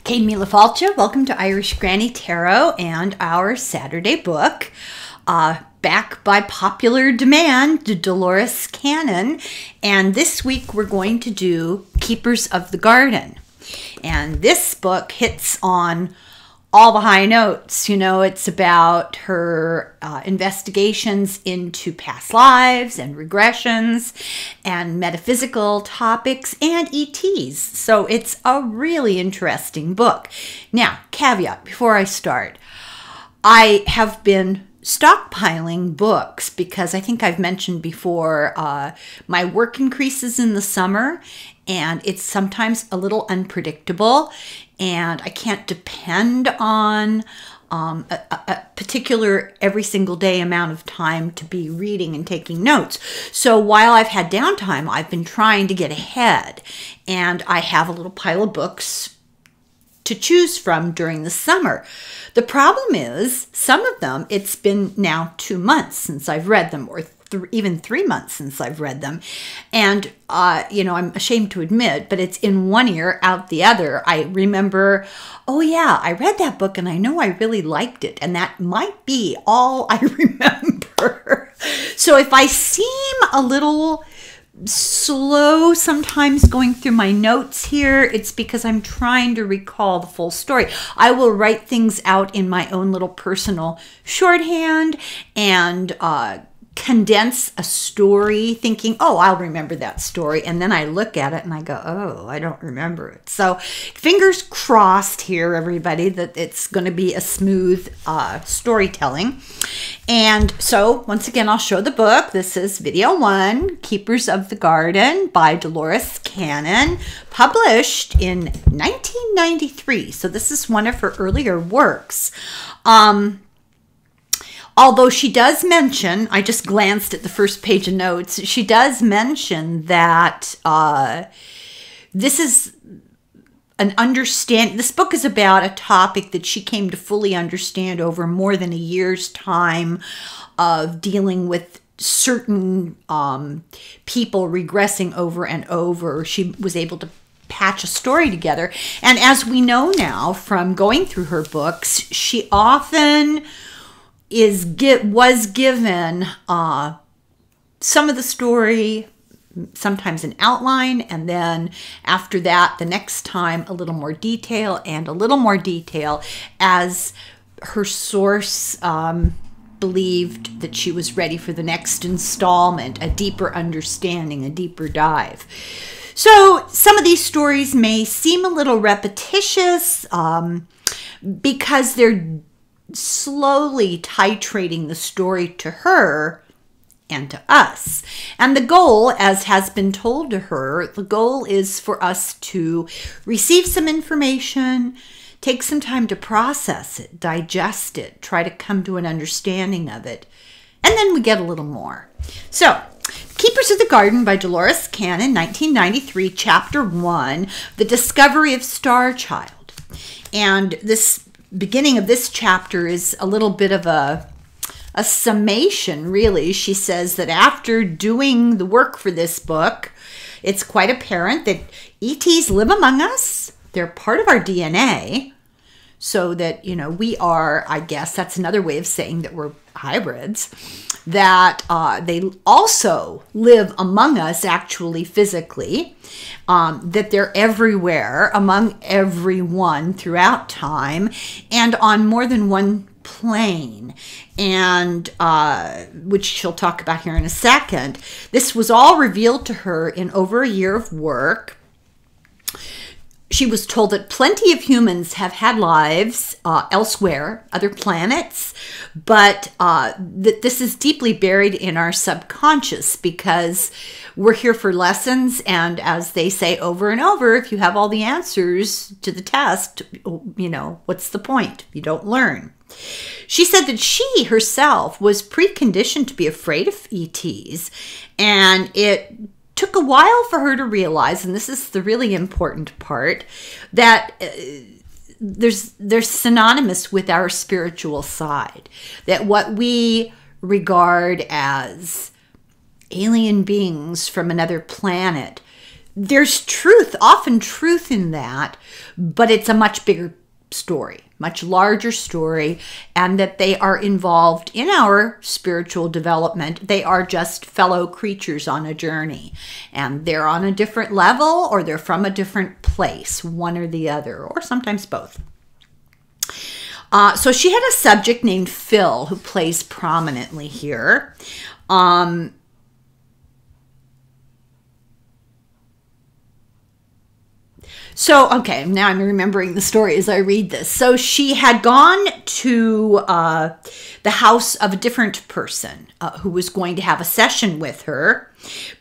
Kate Mila Falcha, welcome to Irish Granny Tarot and our Saturday book. Back by popular demand, Dolores Cannon. And this week we're going to do Keepers of the Garden. And this book hits on all the high notes. You know, it's about her investigations into past lives and regressions and metaphysical topics and ETs. So it's a really interesting book. Now, caveat before I start, I have been stockpiling books because I think I've mentioned before my work increases in the summer and it's sometimes a little unpredictable and I can't depend on a particular every single day amount of time to be reading and taking notes. So while I've had downtime, I've been trying to get ahead and I have a little pile of books to choose from during the summer. The problem is some of them, it's been now 2 months since I've read them, or even 3 months since I've read them. And, you know, I'm ashamed to admit, but it's in one ear, out the other. I remember, oh yeah, I read that book and I know I really liked it. And that might be all I remember. So if I seem a little slow sometimes going through my notes here, it's because I'm trying to recall the full story. I will write things out in my own little personal shorthand and condense a story thinking, oh, I'll remember that story. And then I look at it and I go, oh, I don't remember it. So fingers crossed here, everybody, that it's going to be a smooth storytelling. And so once again, I'll show the book. This is video 1, Keepers of the Garden by Dolores Cannon, published in 1993. So this is one of her earlier works. Although she does mention, I just glanced at the first page of notes, she does mention that this book is about a topic that she came to fully understand over more than a year's time of dealing with certain people regressing over and over. She was able to patch a story together. And as we know now from going through her books, she often was given some of the story, sometimes an outline, and then after that, the next time, a little more detail and a little more detail as her source believed that she was ready for the next installment, a deeper understanding, a deeper dive. So some of these stories may seem a little repetitious because they're slowly titrating the story to her and to us. And the goal, as has been told to her, the goal is for us to receive some information, take some time to process it, digest it, try to come to an understanding of it, and then we get a little more. So, Keepers of the Garden by Dolores Cannon, 1993, Chapter 1, The Discovery of Star Child. And this beginning of this chapter is a little bit of a summation, really. She says that after doing the work for this book, it's quite apparent that ETs live among us. They're part of our DNA. So that, you know, we are, I guess that's another way of saying that we're hybrids, that they also live among us actually physically, that they're everywhere, among everyone throughout time, and on more than one plane, and which she'll talk about here in a second. This was all revealed to her in over a year of work. She was told that plenty of humans have had lives elsewhere, other planets, but that this is deeply buried in our subconscious because we're here for lessons. And as they say over and over, if you have all the answers to the test, you know, what's the point? You don't learn. She said that she herself was preconditioned to be afraid of ETs, and it took a while for her to realize, and this is the really important part, that they're synonymous with our spiritual side. That what we regard as alien beings from another planet there's truth, often truth in that, but it's a much bigger story, much larger story, and that they are involved in our spiritual development. They are just fellow creatures on a journey, and they're on a different level, or they're from a different place, one or the other, or sometimes both. So she had a subject named Phil who plays prominently here. So, okay, now I'm remembering the story as I read this. So she had gone to the house of a different person who was going to have a session with her,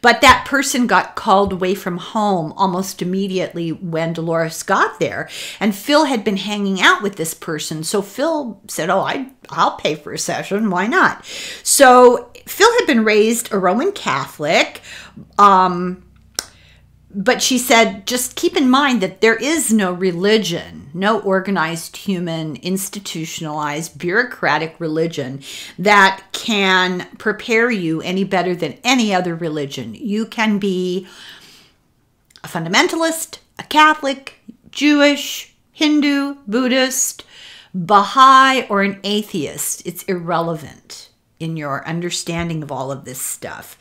but that person got called away from home almost immediately when Dolores got there. And Phil had been hanging out with this person. So Phil said, oh, I'll pay for a session. Why not? So Phil had been raised a Roman Catholic, but she said, just keep in mind that there is no religion, no organized human, institutionalized, bureaucratic religion that can prepare you any better than any other religion. You can be a fundamentalist, a Catholic, Jewish, Hindu, Buddhist, Baha'i, or an atheist. It's irrelevant in your understanding of all of this stuff.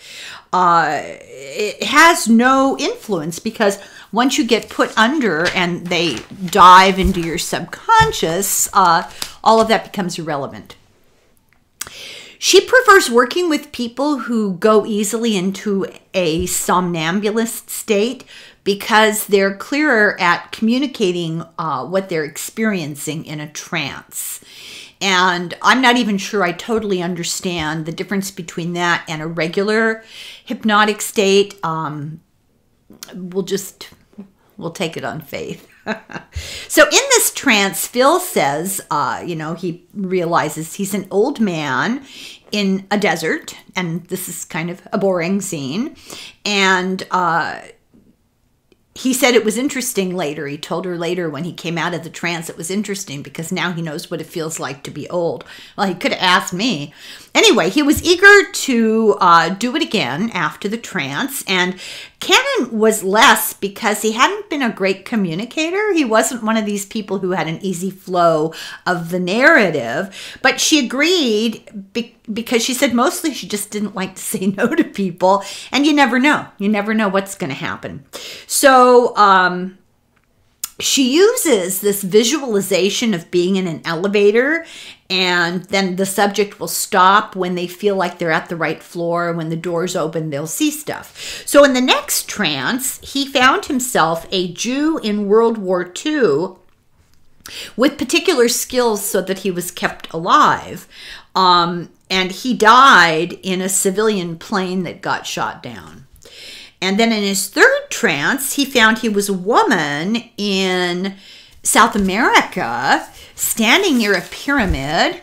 It has no influence, because once you get put under and they dive into your subconscious, all of that becomes irrelevant. She prefers working with people who go easily into a somnambulist state, because they're clearer at communicating what they're experiencing in a trance. And I'm not even sure I totally understand the difference between that and a regular hypnotic state. We'll take it on faith. So in this trance, Phil says, he realizes he's an old man in a desert, and this is kind of a boring scene. And he said it was interesting later. He told her later when he came out of the trance, it was interesting because now he knows what it feels like to be old. Well, he could have asked me. Anyway, he was eager to do it again after the trance. And Cannon was less because he hadn't been a great communicator. He wasn't one of these people who had an easy flow of the narrative. But she agreed because she said mostly she just didn't like to say no to people. And you never know. You never know what's going to happen. So she uses this visualization of being in an elevator, and then the subject will stop when they feel like they're at the right floor. When the doors open, they'll see stuff. So in the next trance, he found himself a Jew in World War II with particular skills so that he was kept alive. And he died in a civilian plane that got shot down. And then in his third trance, he found he was a woman in South America standing near a pyramid.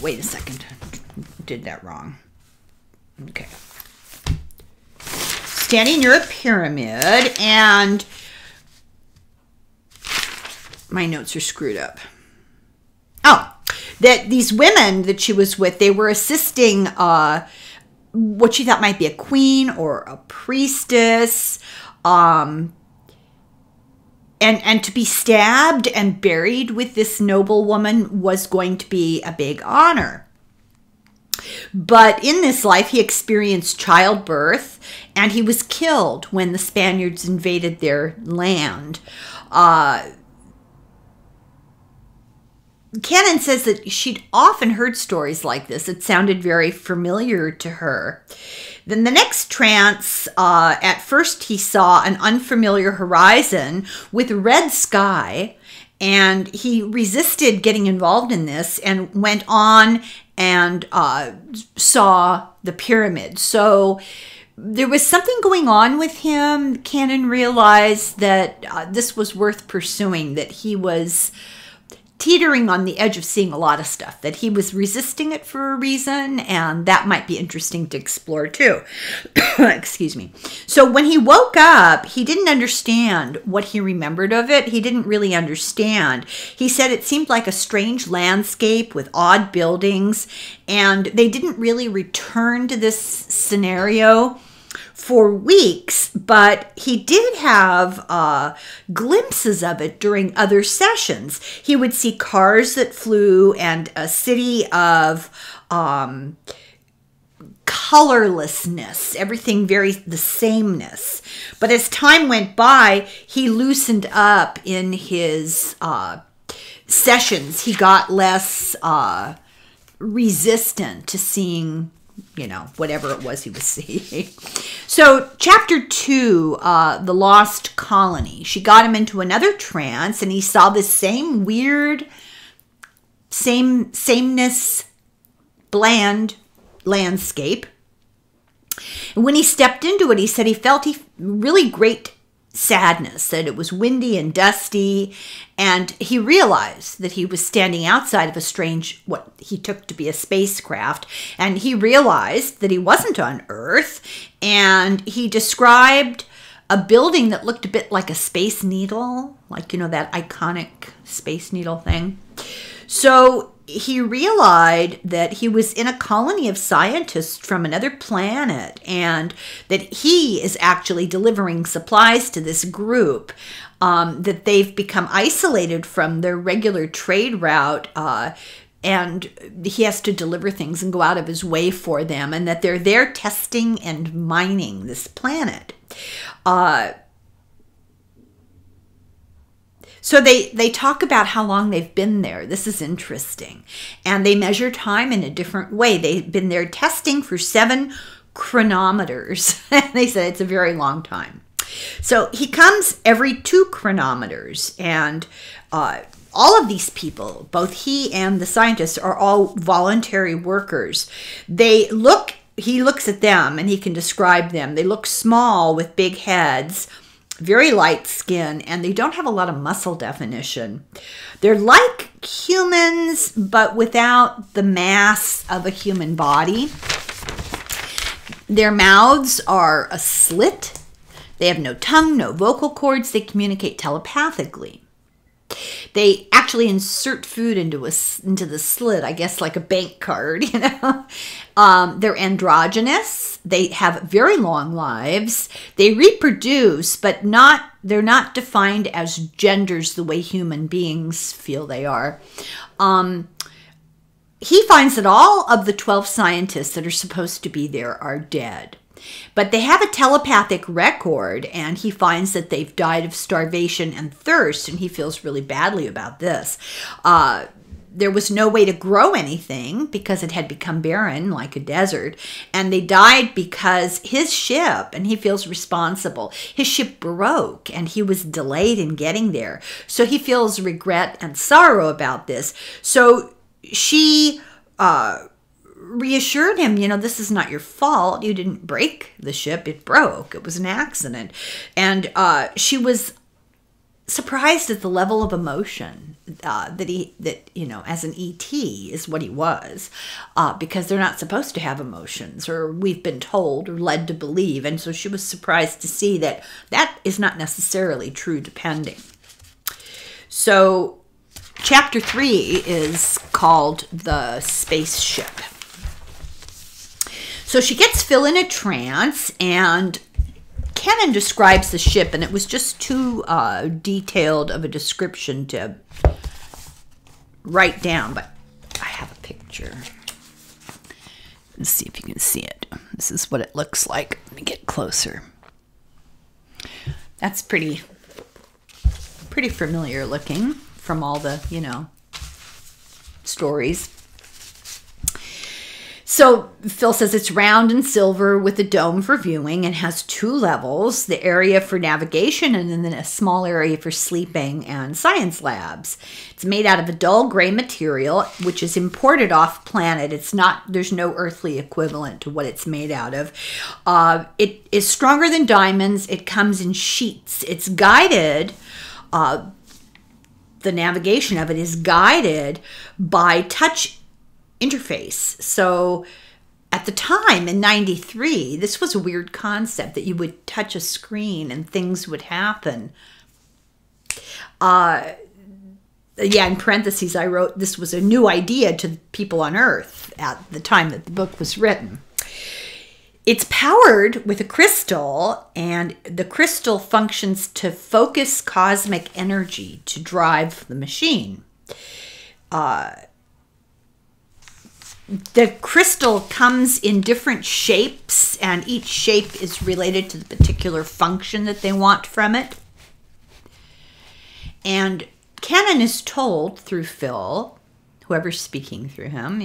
Wait a second, did that wrong. Okay. Standing near a pyramid, and my notes are screwed up. Oh, that these women that she was with, they were assisting what she thought might be a queen or a priestess, and to be stabbed and buried with this noble woman was going to be a big honor. But in this life, he experienced childbirth, and he was killed when the Spaniards invaded their land. Cannon says that she'd often heard stories like this. It sounded very familiar to her. Then the next trance, at first he saw an unfamiliar horizon with red sky, and he resisted getting involved in this and went on and saw the pyramid. So there was something going on with him. Cannon realized that this was worth pursuing, that he was teetering on the edge of seeing a lot of stuff, that he was resisting it for a reason, and that might be interesting to explore too. Excuse me. So when he woke up, he didn't understand what he remembered of it. He didn't really understand. He said it seemed like a strange landscape with odd buildings, and they didn't really return to this scenario for weeks, but he did have glimpses of it during other sessions. He would see cars that flew and a city of colorlessness, everything very the sameness. But as time went by, he loosened up in his sessions. He got less resistant to seeing, you know, whatever it was he was seeing. So chapter 2, The Lost Colony, she got him into another trance, and he saw this same weird, sameness, bland landscape. And when he stepped into it, he said he felt really great sadness, that it was windy and dusty, and he realized that he was standing outside of a strange, what he took to be a spacecraft, and he realized that he wasn't on Earth, and he described a building that looked a bit like a space needle, like, you know, that iconic space needle thing. So he realized that he was in a colony of scientists from another planet, and that he is actually delivering supplies to this group, that they've become isolated from their regular trade route, and he has to deliver things and go out of his way for them, and that they're there testing and mining this planet. So they talk about how long they've been there. This is interesting. And they measure time in a different way. They've been there testing for 7 chronometers. They said it's a very long time. So he comes every 2 chronometers. And all of these people, both he and the scientists, are all voluntary workers. He looks at them and he can describe them. They look small with big heads, very light skin, and they don't have a lot of muscle definition. They're like humans, but without the mass of a human body. Their mouths are a slit. They have no tongue, no vocal cords. They communicate telepathically. They actually insert food into the slit, I guess like a bank card, you know. They're androgynous. They have very long lives. They reproduce, but they're not defined as genders the way human beings feel they are. He finds that all of the 12 scientists that are supposed to be there are dead. But they have a telepathic record, and he finds that they've died of starvation and thirst, and he feels really badly about this. There was no way to grow anything because it had become barren, like a desert, and they died because his ship, and he feels responsible, his ship broke, and he was delayed in getting there. So he feels regret and sorrow about this. So she reassured him, you know, this is not your fault. You didn't break the ship. It broke. It was an accident. And she was surprised at the level of emotion that you know, as an ET is what he was, because they're not supposed to have emotions, or we've been told or led to believe. And so she was surprised to see that that is not necessarily true, depending. So chapter 3 is called The Spaceship. So she gets Phil in a trance, and Kennan describes the ship, and it was just too detailed of a description to write down, but I have a picture. Let's see if you can see it. This is what it looks like. Let me get closer. That's pretty familiar looking from all the, you know, stories. So Phil says it's round and silver with a dome for viewing and has 2 levels, the area for navigation and then a small area for sleeping and science labs. It's made out of a dull gray material, which is imported off planet. There's no earthly equivalent to what it's made out of. It is stronger than diamonds. It comes in sheets. It's guided the navigation of it is guided by touch interface. So at the time in 93, this was a weird concept that you would touch a screen and things would happen. Yeah, in parentheses, I wrote this was a new idea to people on Earth at the time that the book was written. It's powered with a crystal, and the crystal functions to focus cosmic energy to drive the machine. The crystal comes in different shapes, and each shape is related to the particular function that they want from it. And Cannon is told through Phil, whoever's speaking through him,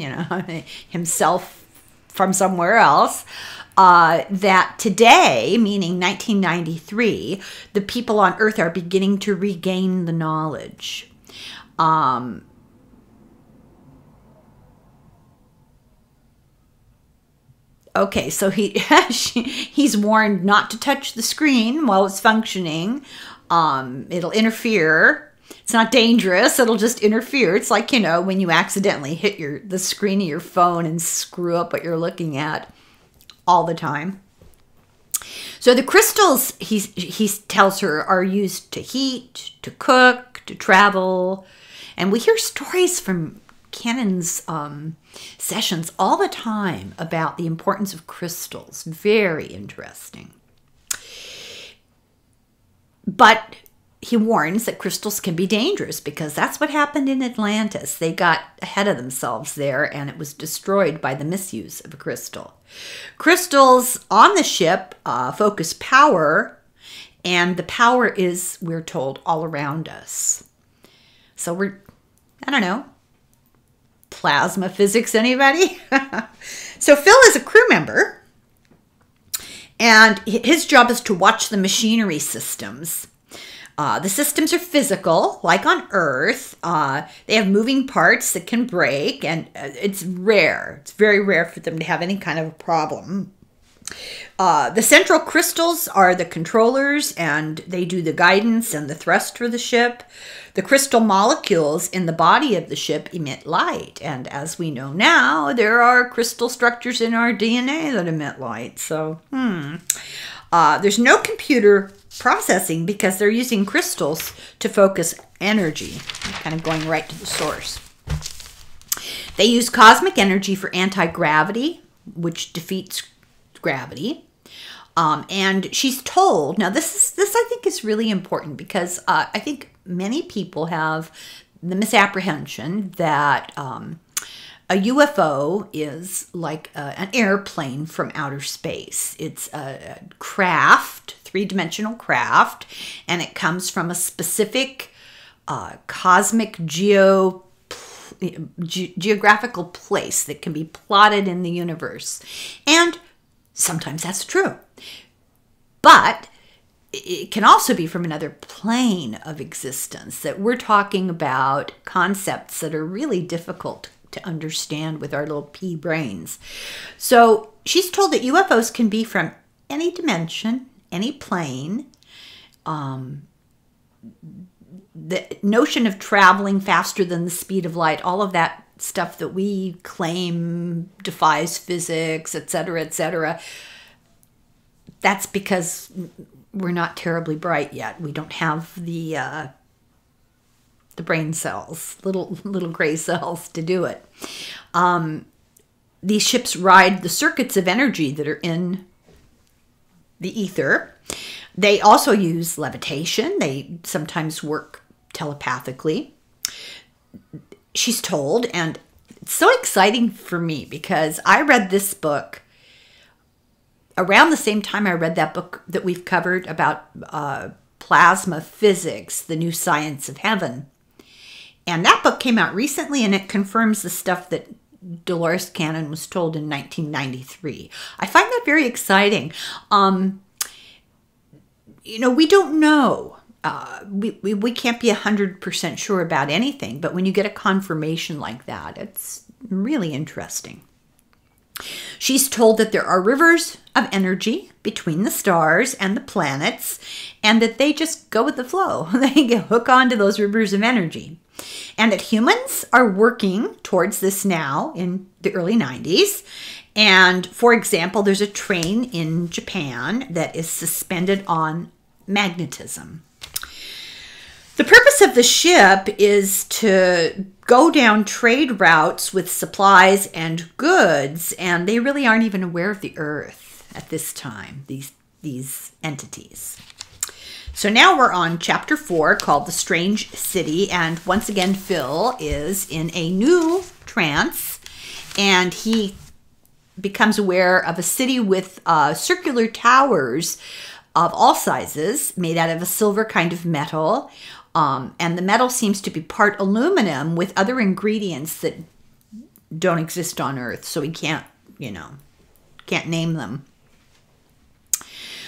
himself from somewhere else, that today, meaning 1993, the people on Earth are beginning to regain the knowledge. Okay, so he's warned not to touch the screen while it's functioning. It'll interfere. It's not dangerous. It'll just interfere. It's like, when you accidentally hit the screen of your phone and screw up what you're looking at all the time. So the crystals, he tells her, are used to heat, to cook, to travel. And we hear stories from Cannon's sessions all the time about the importance of crystals. Very interesting. But he warns that crystals can be dangerous because that's what happened in Atlantis. They got ahead of themselves there, and it was destroyed by the misuse of a crystal. Crystals on the ship focus power, and the power is, we're told, all around us. So I don't know, plasma physics, anybody? So Phil is a crew member, and his job is to watch the machinery systems. The systems are physical, like on Earth. They have moving parts that can break, and it's rare. It's very rare for them to have any kind of a problem. The central crystals are the controllers, and they do the guidance and the thrust for the ship. The crystal molecules in the body of the ship emit light, and as we know now, there are crystal structures in our DNA that emit light. So, there's no computer processing because they're using crystals to focus energy, kind of going right to the source. They use cosmic energy for anti-gravity, which defeats gravity. And she's told, now this I think is really important because I think many people have the misapprehension that a UFO is like an airplane from outer space. It's a craft, three-dimensional craft, and it comes from a specific cosmic geographical place that can be plotted in the universe. And sometimes that's true. But it can also be from another plane of existence, that we're talking about concepts that are really difficult to understand with our little pea brains. So she's told that UFOs can be from any dimension, any plane. The notion of traveling faster than the speed of light, all of that stuff that we claim defies physics, etc., that's because we're not terribly bright yet. We don't have the brain cells, little gray cells to do it. These ships ride the circuits of energy that are in the ether. They also use levitation. They sometimes work telepathically. She's told, and it's so exciting for me because I read this book around the same time I read that book that we've covered about plasma physics, The New Science of Heaven. And that book came out recently, and it confirms the stuff that Dolores Cannon was told in 1993. I find that very exciting. We don't know. We can't be 100% sure about anything, but when you get a confirmation like that, it's really interesting. She's told that there are rivers of energy between the stars and the planets, and that they just go with the flow. They hook onto those rivers of energy. And that humans are working towards this now in the early 90s. And for example, there's a train in Japan that is suspended on magnetism. The purpose of the ship is to go down trade routes with supplies and goods, and they really aren't even aware of the Earth at this time, these entities. So now we're on chapter 4 called The Strange City, and once again Phil is in a new trance, and he becomes aware of a city with circular towers of all sizes made out of a silver kind of metal. And the metal seems to be part aluminum with other ingredients that don't exist on Earth. So we can't, can't name them.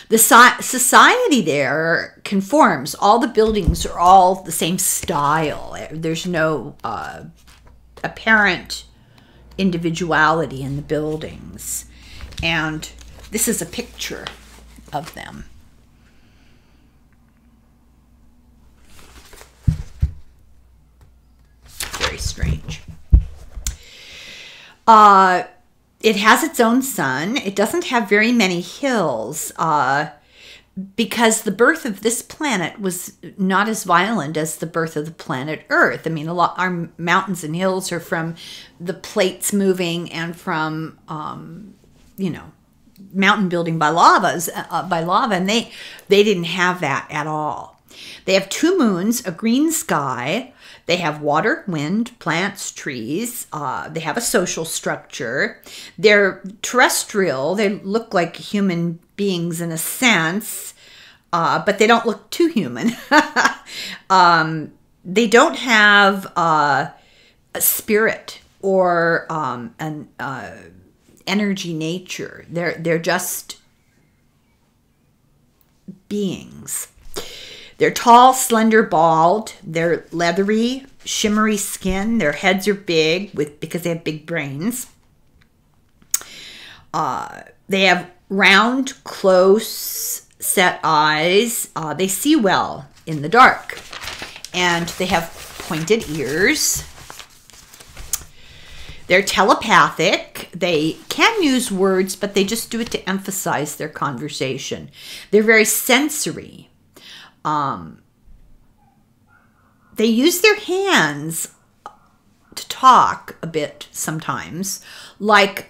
The society there conforms. All the buildings are all the same style. There's no apparent individuality in the buildings. And this is a picture of them. Very strange. It has its own sun. It doesn't have very many hills because the birth of this planet was not as violent as the birth of the planet Earth. I mean, our mountains and hills are from the plates moving and from, mountain building by lava, and they didn't have that at all. They have 2 moons, a green sky. They have water, wind, plants, trees. They have a social structure. They're terrestrial. They look like human beings in a sense, but they don't look too human. They don't have a spirit or an energy nature. They're just beings. They're tall, slender, bald. They're leathery, shimmery skin. Their heads are big because they have big brains. They have round, close set eyes. They see well in the dark. And they have pointed ears. They're telepathic. They can use words, but they just do it to emphasize their conversation. They're very sensory. They use their hands to talk a bit sometimes, like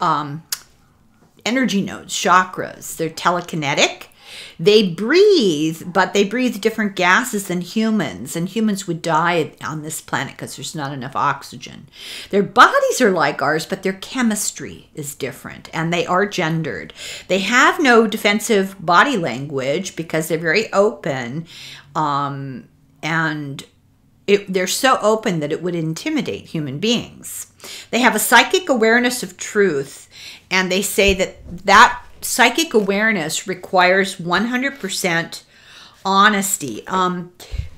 energy nodes, chakras. They're telekinetic. They breathe, but they breathe different gases than humans, and humans would die on this planet because there's not enough oxygen. Their bodies are like ours, but their chemistry is different, and they are gendered. They have no defensive body language because they're very open, and they're so open that it would intimidate human beings. They have a psychic awareness of truth, and they say that psychic awareness requires 100% honesty.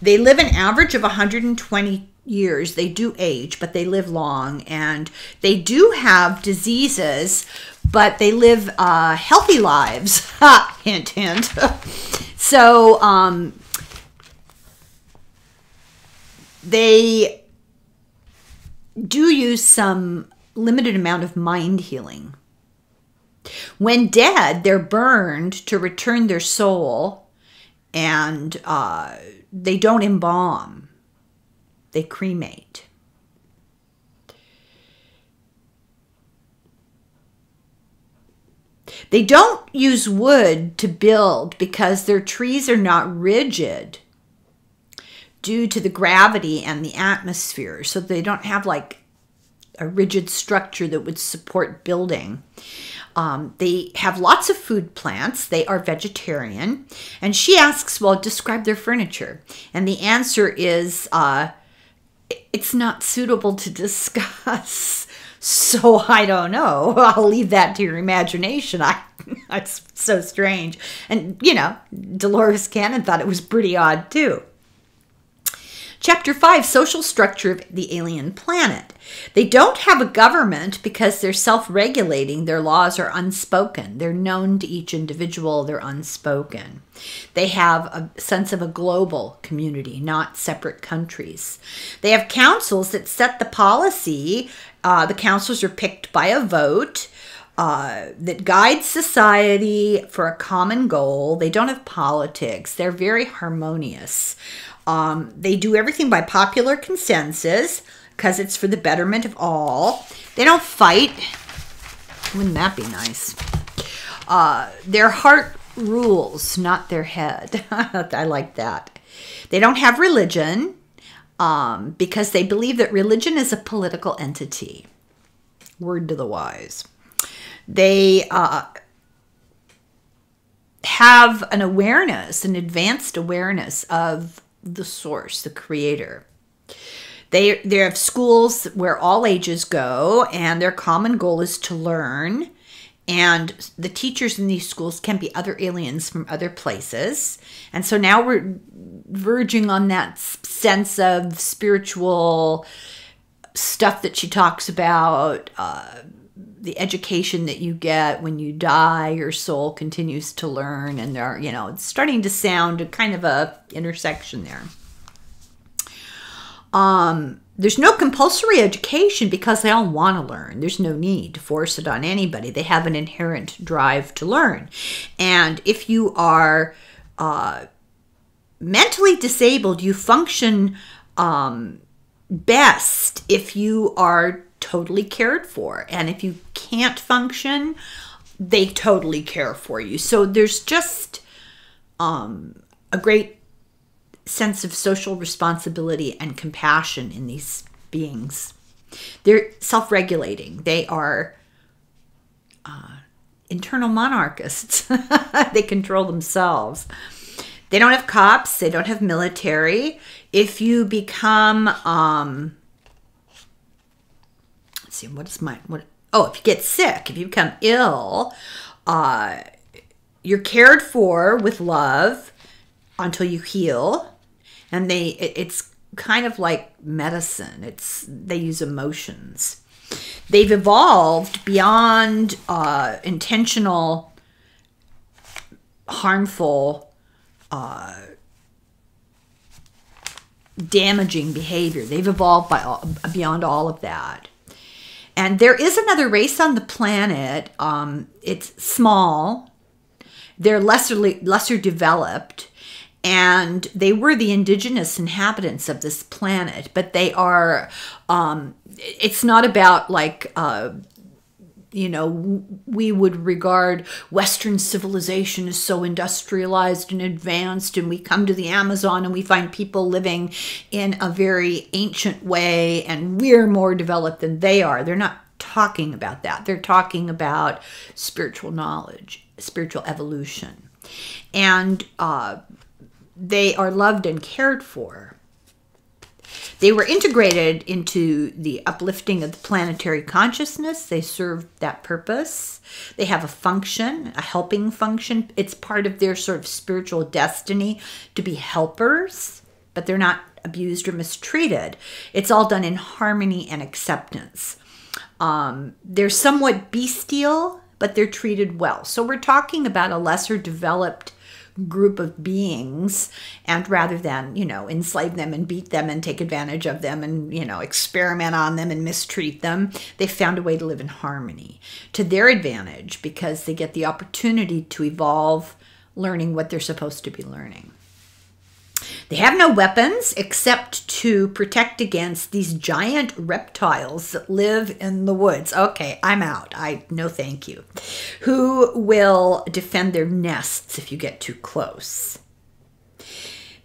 They live an average of 120 years. They do age, but they live long, and they do have diseases, but they live healthy lives. Hint, hint. So they do use some limited amount of mind healing. When dead, they're burned to return their soul, and they don't embalm. They cremate. They don't use wood to build because their trees are not rigid due to the gravity and the atmosphere. So they don't have like a rigid structure that would support building. They have lots of food plants. They are vegetarian. And she asks, well, describe their furniture. And the answer is, it's not suitable to discuss. So I don't know. I'll leave that to your imagination. It's so strange. And, Dolores Cannon thought it was pretty odd too. Chapter 5, Social Structure of the Alien Planet. They don't have a government because they're self-regulating. Their laws are unspoken. They're known to each individual. They're unspoken. They have a sense of a global community, not separate countries. They have councils that set the policy. The councils are picked by a vote that guides society for a common goal. They don't have politics. They're very harmonious. They do everything by popular consensus because it's for the betterment of all. They don't fight. Wouldn't that be nice? Their heart rules, not their head. I like that. They don't have religion because they believe that religion is a political entity. Word to the wise. They have an awareness, an advanced awareness of the source, the creator. They have schools where all ages go, and their common goal is to learn. And the teachers in these schools can be other aliens from other places. And so now we're verging on that sense of spiritual stuff that she talks about, the education that you get when you die. Your soul continues to learn, and there, it's starting to sound kind of a intersection there. There's no compulsory education because they all want to learn. There's no need to force it on anybody. They have an inherent drive to learn. And if you are mentally disabled, you function best if you are totally cared for. And if you can't function, they totally care for you. So there's just a great sense of social responsibility and compassion in these beings. They're self-regulating. They are internal monarchists. They control themselves. They don't have cops. They don't have military. If you become, let's see, if you get sick, if you become ill, you're cared for with love until you heal. And it's kind of like medicine. They use emotions. They've evolved beyond intentional, harmful, damaging behavior. They've evolved beyond all of that. And there is another race on the planet. It's small. They're lesser developed. And they were the indigenous inhabitants of this planet, but they are, it's not about like, we would regard Western civilization as so industrialized and advanced, and we come to the Amazon and we find people living in a very ancient way, and we're more developed than they are. They're not talking about that. They're talking about spiritual knowledge, spiritual evolution. And, they are loved and cared for. They were integrated into the uplifting of the planetary consciousness. They served that purpose. They have a function, a helping function. It's part of their sort of spiritual destiny to be helpers, but they're not abused or mistreated. It's all done in harmony and acceptance. They're somewhat bestial, but they're treated well. So we're talking about a lesser developed group of beings, and rather than enslave them and beat them and take advantage of them and experiment on them and mistreat them, they found a way to live in harmony to their advantage because they get the opportunity to evolve, learning what they're supposed to be learning. They have no weapons except to protect against these giant reptiles that live in the woods. Okay, I'm out. No thank you. Who will defend their nests if you get too close.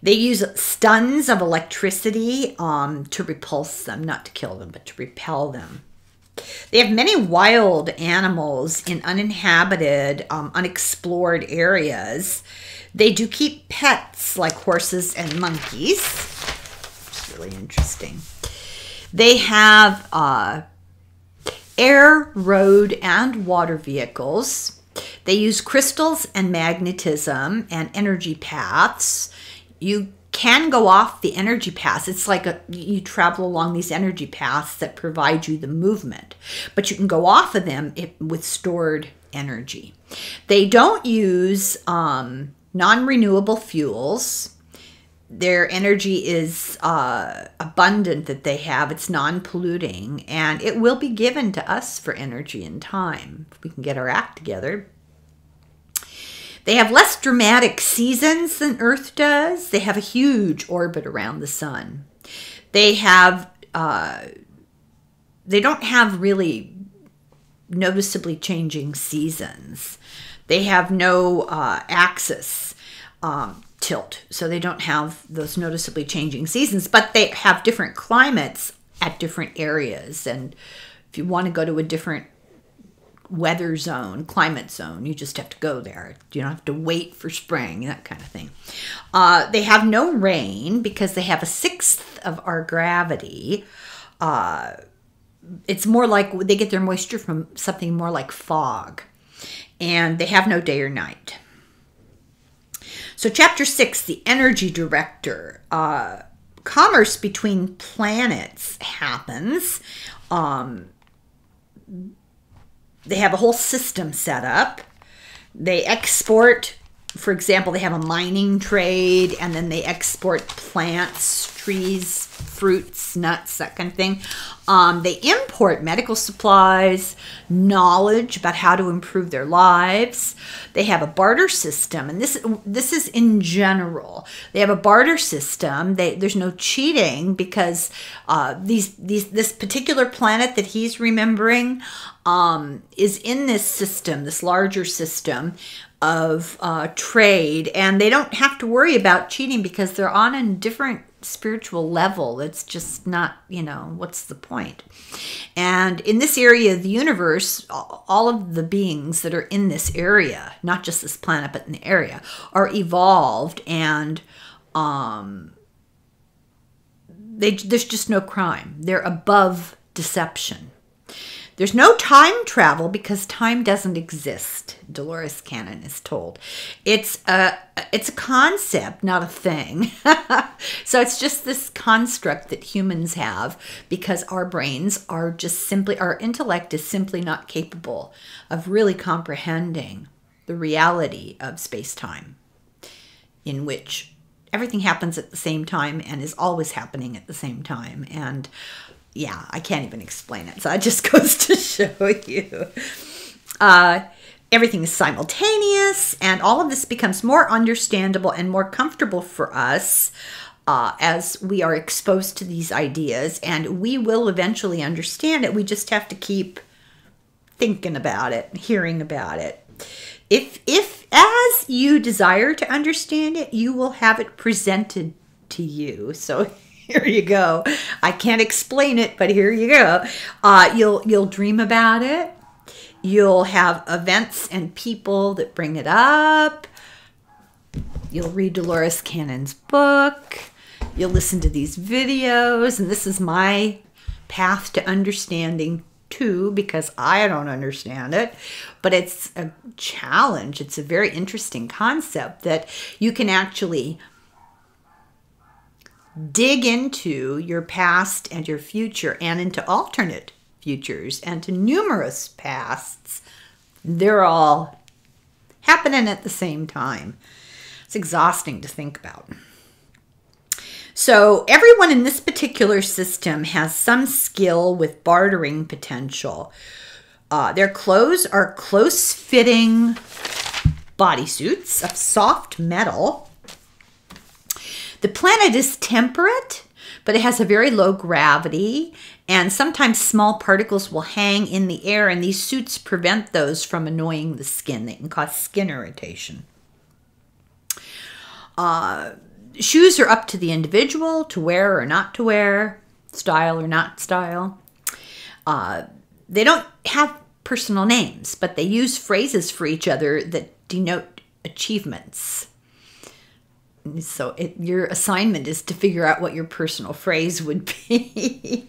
They use stuns of electricity to repulse them, not to kill them, but to repel them. They have many wild animals in uninhabited, unexplored areas. They do keep pets like horses and monkeys. It's really interesting. They have air, road, and water vehicles. They use crystals and magnetism and energy paths. You can go off the energy paths. It's like you travel along these energy paths that provide you the movement, but you can go off of them with stored energy. They don't use non-renewable fuels. Their energy is abundant that they have. It's non-polluting, and it will be given to us for energy and time if we can get our act together. They have less dramatic seasons than Earth does. They have a huge orbit around the sun. They have, they don't have really noticeably changing seasons. They have no axis tilt, so they don't have those noticeably changing seasons, but they have different climates at different areas. And if you want to go to a different weather zone, climate zone, you just have to go there. You don't have to wait for spring, that kind of thing. They have no rain because they have a sixth of our gravity. It's more like they get their moisture from something more like fog. And they have no day or night. So chapter 6, the energy director. Commerce between planets happens. They have a whole system set up. They export, for example, they have a mining trade, and then they export plants, trees, fruits, nuts, that kind of thing. They import medical supplies, knowledge about how to improve their lives. They have a barter system, and this is in general. They have a barter system. There's no cheating because this particular planet that he's remembering is in this system, this larger system of trade, and they don't have to worry about cheating because they're on a different spiritual level. It's just not, what's the point? And in this area of the universe, all of the beings that are in this area, not just this planet, but in the area, are evolved, and there's just no crime. They're above deception. There's no time travel because time doesn't exist, Dolores Cannon is told. It's a concept, not a thing. So it's just this construct that humans have because our brains are just simply, our intellect is simply not capable of really comprehending the reality of space-time, in which everything happens at the same time and is always happening at the same time. And yeah, I can't even explain it. So it just goes to show you. Everything is simultaneous, and all of this becomes more understandable and more comfortable for us as we are exposed to these ideas, and we will eventually understand it. We just have to keep thinking about it, hearing about it. If as you desire to understand it, you will have it presented to you. So here you go. I can't explain it, but here you go. You'll dream about it. You'll have events and people that bring it up. You'll read Dolores Cannon's book. You'll listen to these videos. And this is my path to understanding too, because I don't understand it. But it's a challenge. It's a very interesting concept that you can actually dig into your past and your future and into alternate futures and to numerous pasts. They're all happening at the same time. It's exhausting to think about. So everyone in this particular system has some skill with bartering potential. Their clothes are close-fitting bodysuits of soft metal. The planet is temperate, but it has a very low gravity, and sometimes small particles will hang in the air, and these suits prevent those from annoying the skin. They can cause skin irritation. Shoes are up to the individual to wear or not to wear, style or not style. They don't have personal names, but they use phrases for each other that denote achievements. So your assignment is to figure out what your personal phrase would be.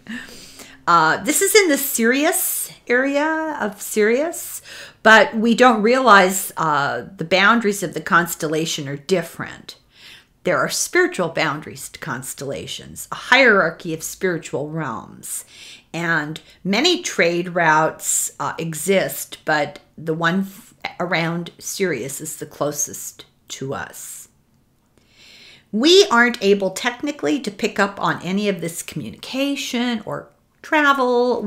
This is in the Sirius area of Sirius, but we don't realize the boundaries of the constellation are different. There are spiritual boundaries to constellations, a hierarchy of spiritual realms, and many trade routes exist, but the one around Sirius is the closest to us. We aren't able technically to pick up on any of this communication or travel.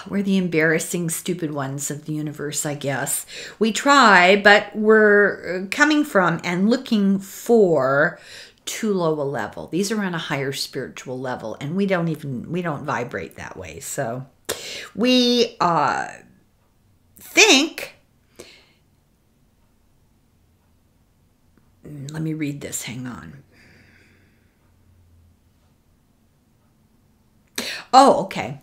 We're the embarrassing, stupid ones of the universe, I guess. We try, but we're coming from and looking for too low a level. These are on a higher spiritual level, and we don't vibrate that way. So we think, let me read this, hang on. Oh, okay.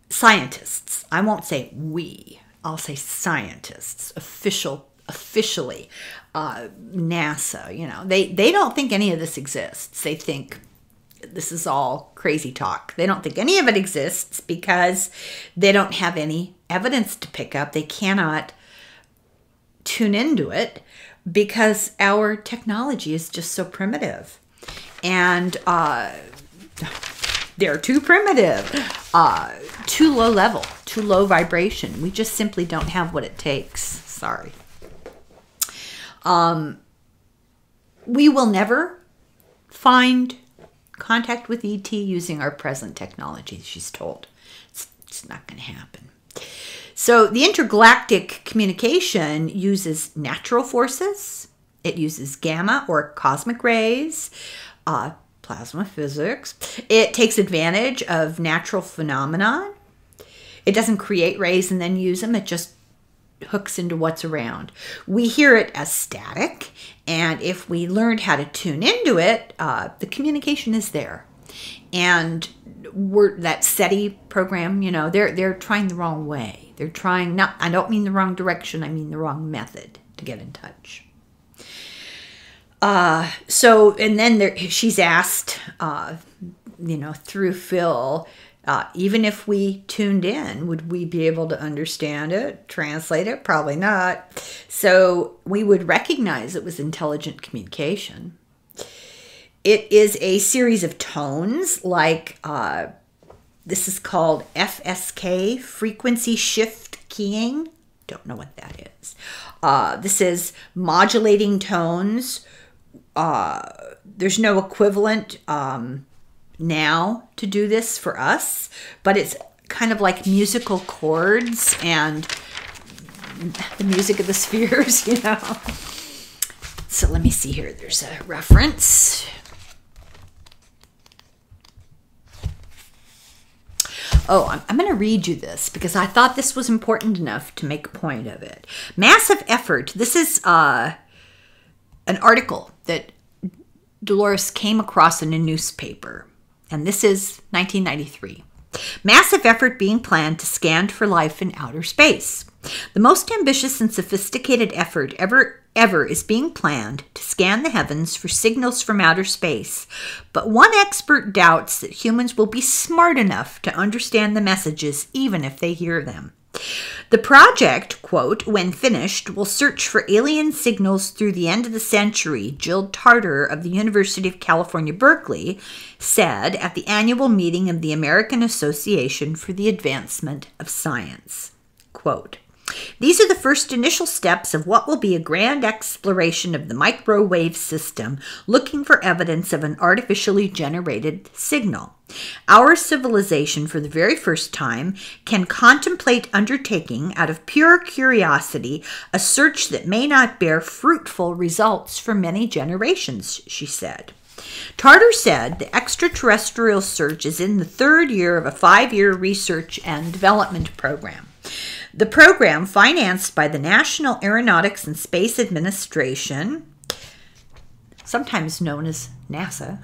Scientists, I won't say we, I'll say scientists, officially, NASA, they don't think any of this exists. They think this is all crazy talk. They don't think any of it exists because they don't have any evidence to pick up. They cannot tune into it because our technology is just so primitive. And they're too primitive, too low level, too low vibration. We just simply don't have what it takes. Sorry. We will never find contact with ET using our present technology, she's told. It's not going to happen. So the intergalactic communication uses natural forces. It uses gamma or cosmic rays, plasma physics. It takes advantage of natural phenomenon. It doesn't create rays and then use them. It just hooks into what's around. We hear it as static, and if we learned how to tune into it, the communication is there. And that SETI program, they're trying the wrong way. They're trying I don't mean the wrong direction, I mean the wrong method to get in touch. And then she's asked, through Phil, even if we tuned in, would we be able to understand it, translate it? Probably not. So we would recognize it was intelligent communication. It is a series of tones, like this is called FSK, frequency shift keying. Don't know what that is. This is modulating tones. There's no equivalent now to do this for us, but it's kind of like musical chords and the music of the spheres, So let me see here. There's a reference. Oh, I'm going to read you this because I thought this was important enough to make a point of it. Massive effort. This is an article that Dolores came across in a newspaper, and this is 1993. Massive effort being planned to scan for life in outer space. The most ambitious and sophisticated effort ever is being planned to scan the heavens for signals from outer space, but one expert doubts that humans will be smart enough to understand the messages even if they hear them. The project, quote, when finished, will search for alien signals through the end of the century, Jill Tarter of the University of California, Berkeley, said at the annual meeting of the American Association for the Advancement of Science. Quote, these are the first initial steps of what will be a grand exploration of the microwave system, looking for evidence of an artificially generated signal. Our civilization, for the very first time, can contemplate undertaking, out of pure curiosity, a search that may not bear fruitful results for many generations, she said. Tarter said the extraterrestrial search is in the third year of a 5-year research and development program. The program, financed by the National Aeronautics and Space Administration, sometimes known as NASA,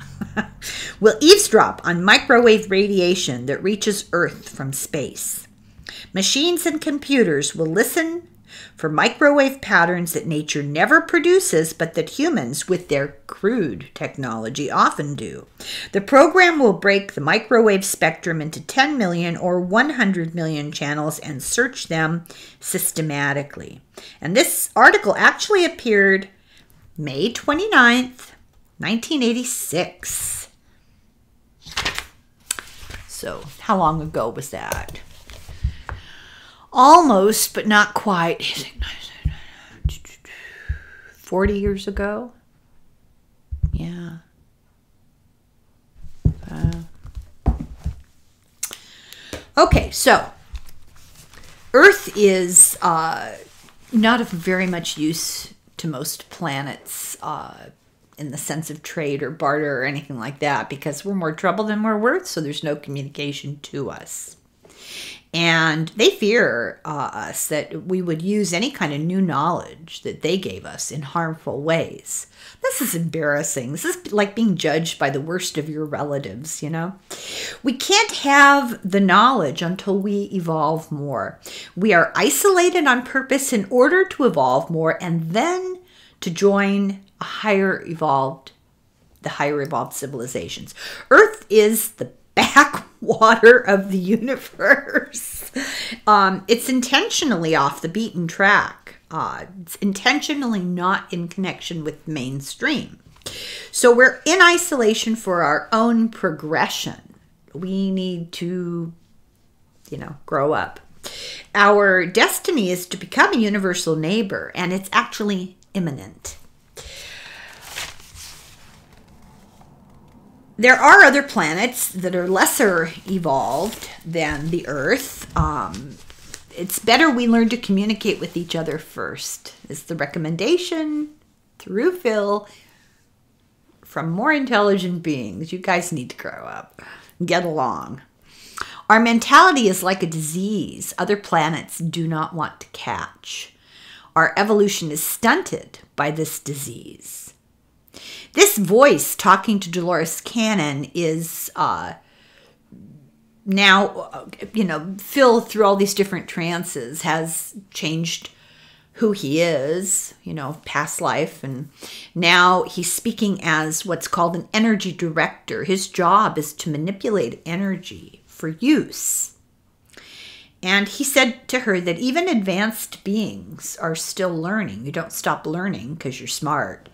will eavesdrop on microwave radiation that reaches Earth from space. Machines and computers will listen for microwave patterns that nature never produces, but that humans, with their crude technology, often do. The program will break the microwave spectrum into 10 million or 100 million channels and search them systematically. And this article actually appeared May 29th, 1986. So, how long ago was that? Almost, but not quite. 40 years ago? Yeah. Okay, so Earth is not of very much use to most planets in the sense of trade or barter or anything like that, because we're more trouble than we're worth, so there's no communication to us. And they fear us that we would use any kind of new knowledge that they gave us in harmful ways. This is embarrassing. This is like being judged by the worst of your relatives, you know? We can't have the knowledge until we evolve more. We are isolated on purpose in order to evolve more and then to join the higher evolved civilizations. Earth is the backwater of the universe. It's intentionally off the beaten track. It's intentionally not in connection with mainstream. So we're in isolation for our own progression. We need to, grow up. Our destiny is to become a universal neighbor, and it's actually imminent. There are other planets that are lesser evolved than the Earth. It's better we learn to communicate with each other first, is the recommendation through Phil from more intelligent beings. You guys need to grow up and get along. Our mentality is like a disease other planets do not want to catch. Our evolution is stunted by this disease. This voice talking to Dolores Cannon is now, Phil, through all these different trances, has changed who he is, past life. And now he's speaking as what's called an energy director. His job is to manipulate energy for use. And he said to her that even advanced beings are still learning. You don't stop learning because you're smart.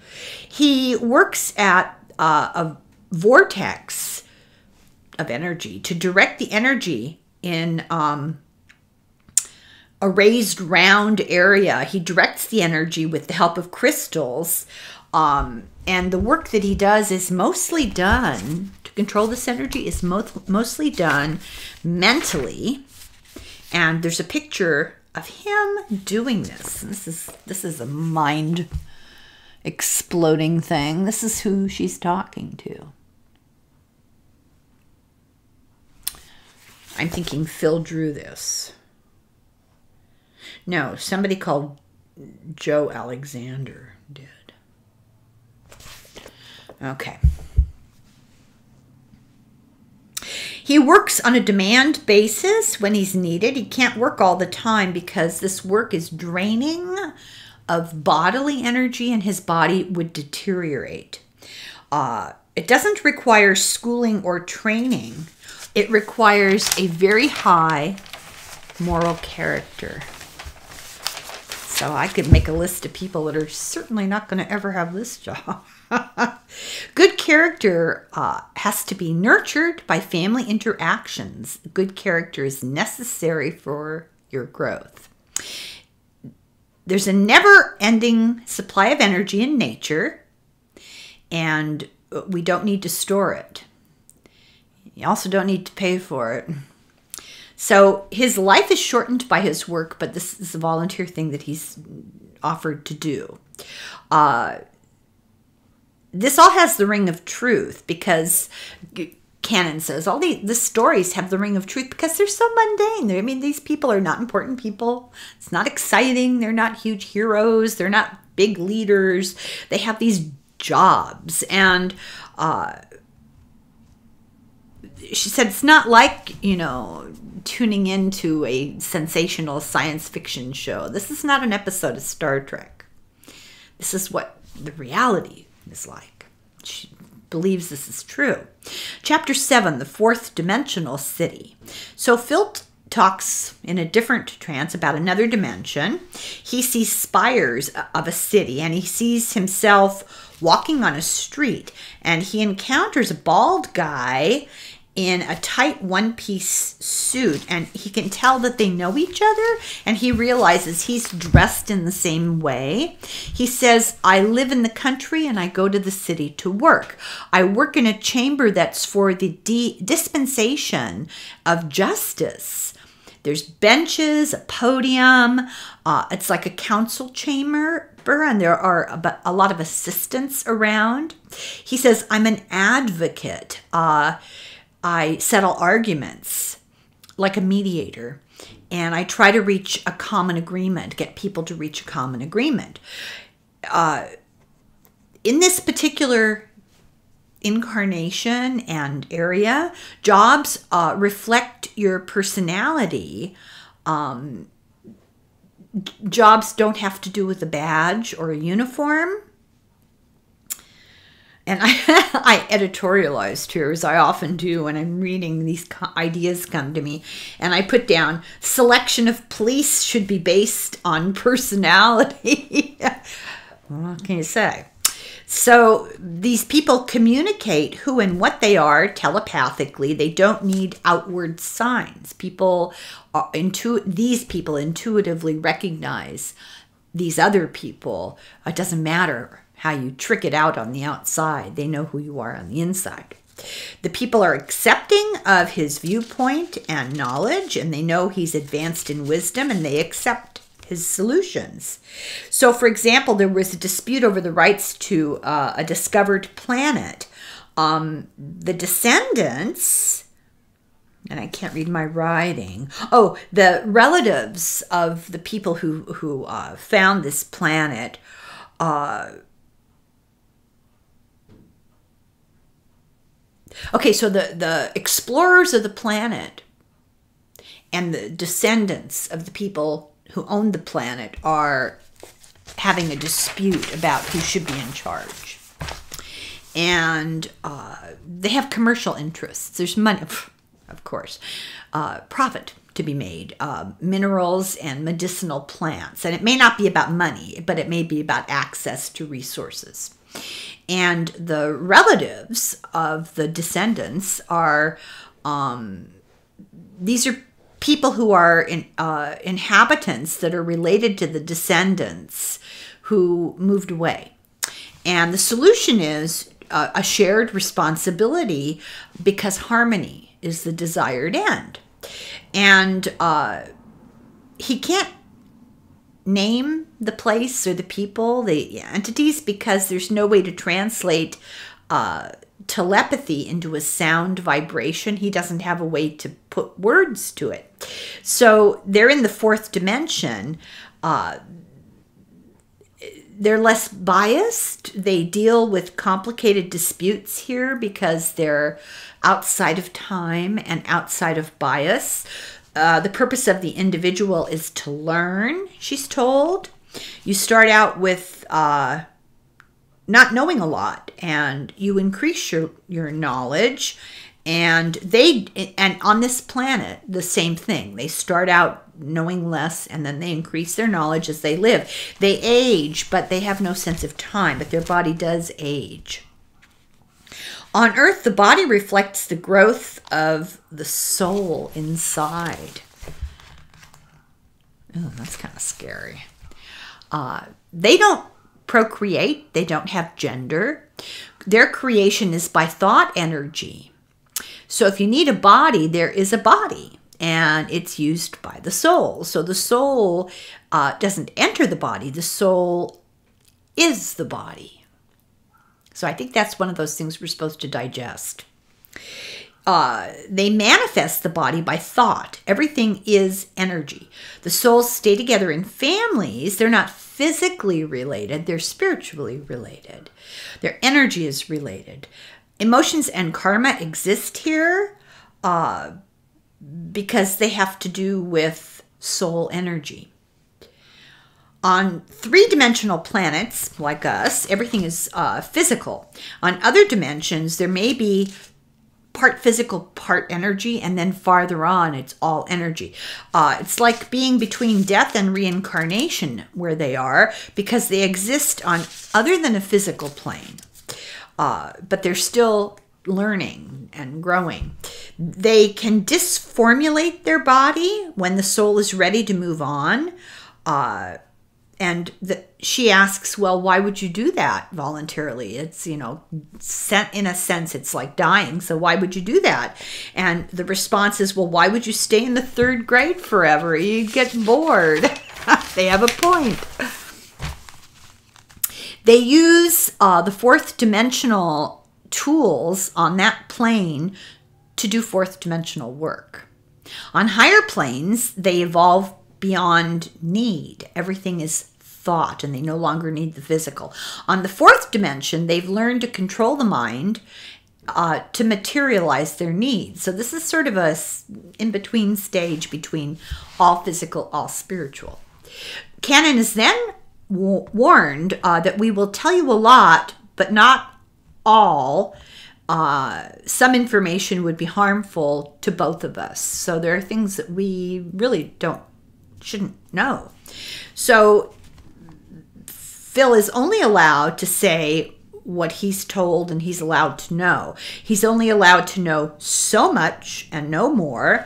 He works at a vortex of energy to direct the energy in a raised round area. He directs the energy with the help of crystals. And the work that he does is mostly done, to control this energy, is mostly done mentally. And there's a picture of him doing this. This is a mind exploding thing. This is who she's talking to. I'm thinking Phil drew this. No, somebody called Joe Alexander did. Okay. He works on a demand basis when he's needed. He can't work all the time because this work is draining of bodily energy and his body would deteriorate. It doesn't require schooling or training. It requires a very high moral character. So I could make a list of people that are certainly not going to ever have this job. Good character has to be nurtured by family interactions. Good character is necessary for your growth. There's a never-ending supply of energy in nature, and we don't need to store it. You also don't need to pay for it. So his life is shortened by his work, but this is a volunteer thing that he's offered to do. This all has the ring of truth because Cannon says all the stories have the ring of truth because they're so mundane. These people are not important people. It's not exciting. They're not huge heroes. They're not big leaders. They have these jobs. And she said it's not like, tuning into a sensational science fiction show. This is not an episode of Star Trek. This is what the reality is like. She believes this is true. Chapter 7, the fourth dimensional city. So Phil talks in a different trance about another dimension. He sees spires of a city, and he sees himself walking on a street, and he encounters a bald guy in a tight one-piece suit, and he can tell that they know each other, and he realizes he's dressed in the same way. He says, I live in the country and I go to the city to work. I work in a chamber that's for the dispensation of justice. There's benches, a podium. It's like a council chamber, and there are a lot of assistants around. He says, I'm an advocate. I settle arguments like a mediator, and I try to reach a common agreement, get people to reach a common agreement. In this particular incarnation and area, jobs reflect your personality. Jobs don't have to do with a badge or a uniform. And I editorialized here, as I often do when I'm reading, these ideas come to me. And I put down, selection of police should be based on personality. What can you say? So these people communicate who and what they are telepathically. They don't need outward signs. These people intuitively recognize these other people. It doesn't matter how you trick it out on the outside. They know who you are on the inside. The people are accepting of his viewpoint and knowledge, and they know he's advanced in wisdom, and they accept his solutions. So, for example, there was a dispute over the rights to a discovered planet. The descendants, and I can't read my writing. Oh, the relatives of the people who found this planet okay, so the explorers of the planet and the descendants of the people who owned the planet are having a dispute about who should be in charge. And they have commercial interests. There's money, of course, profit to be made, minerals and medicinal plants. And it may not be about money, but it may be about access to resources. And the relatives of the descendants are, these are people who are inhabitants that are related to the descendants who moved away. And the solution is a shared responsibility, because harmony is the desired end. And he can't name the place or the people, the entities, because there's no way to translate telepathy into a sound vibration. He doesn't have a way to put words to it. So they're in the fourth dimension. They're less biased. They deal with complicated disputes here because they're outside of time and outside of bias. The purpose of the individual is to learn, she's told. You start out with not knowing a lot, and you increase your knowledge. And on this planet, the same thing. They start out knowing less, and then they increase their knowledge as they live. They age, but they have no sense of time, but their body does age. On Earth, the body reflects the growth of the soul inside. Oh, that's kind of scary. They don't procreate. They don't have gender. Their creation is by thought energy. So if you need a body, there is a body, and it's used by the soul. So the soul doesn't enter the body. The soul is the body. So I think that's one of those things we're supposed to digest. They manifest the body by thought. Everything is energy. The souls stay together in families. They're not physically related. They're spiritually related. Their energy is related. Emotions and karma exist here because they have to do with soul energy. On three-dimensional planets like us, everything is physical. On other dimensions, there may be part physical, part energy, and then farther on, it's all energy. It's like being between death and reincarnation where they are, because they exist on other than a physical plane. But they're still learning and growing. They can disformulate their body when the soul is ready to move on. And she asks, well, why would you do that voluntarily? It's, in a sense, it's like dying. So why would you do that? And the response is, well, why would you stay in the third grade forever? You get bored. They have a point. They use the fourth dimensional tools on that plane to do fourth dimensional work. On higher planes, they evolve beyond need. Everything is thought, and they no longer need the physical. On the fourth dimension, they've learned to control the mind to materialize their needs. So this is sort of a in-between stage between all physical, all spiritual. Canon is then warned that we will tell you a lot, but not all. Some information would be harmful to both of us. So there are things that we really shouldn't know. So Phil is only allowed to say what he's told and he's allowed to know. He's only allowed to know so much and no more.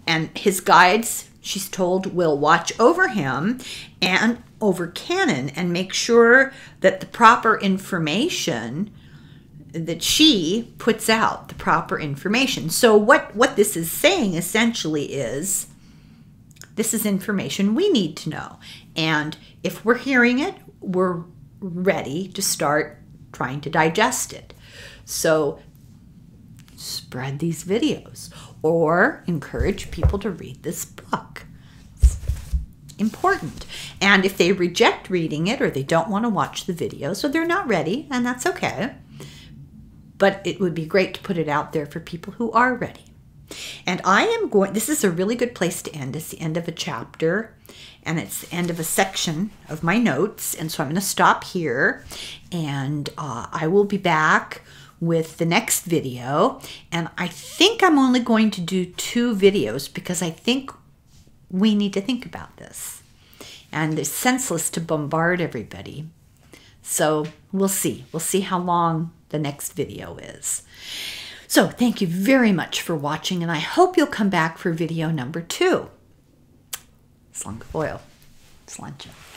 And his guides, she's told, will watch over him and over Canon and make sure that the proper information that she puts out, the proper information. So what this is saying essentially is, this is information we need to know. And if we're hearing it, we're ready to start trying to digest it. So spread these videos or encourage people to read this book. It's important. And if they reject reading it or they don't want to watch the video, so they're not ready, and that's okay. But it would be great to put it out there for people who are ready. And this is a really good place to end. It's the end of a chapter, and it's the end of a section of my notes. And so I'm going to stop here, and I will be back with the next video. And I think I'm only going to do 2 videos because I think we need to think about this. And it's senseless to bombard everybody. So we'll see. We'll see how long the next video is. So thank you very much for watching, and I hope you'll come back for video number 2. Slunk foil. Slancha.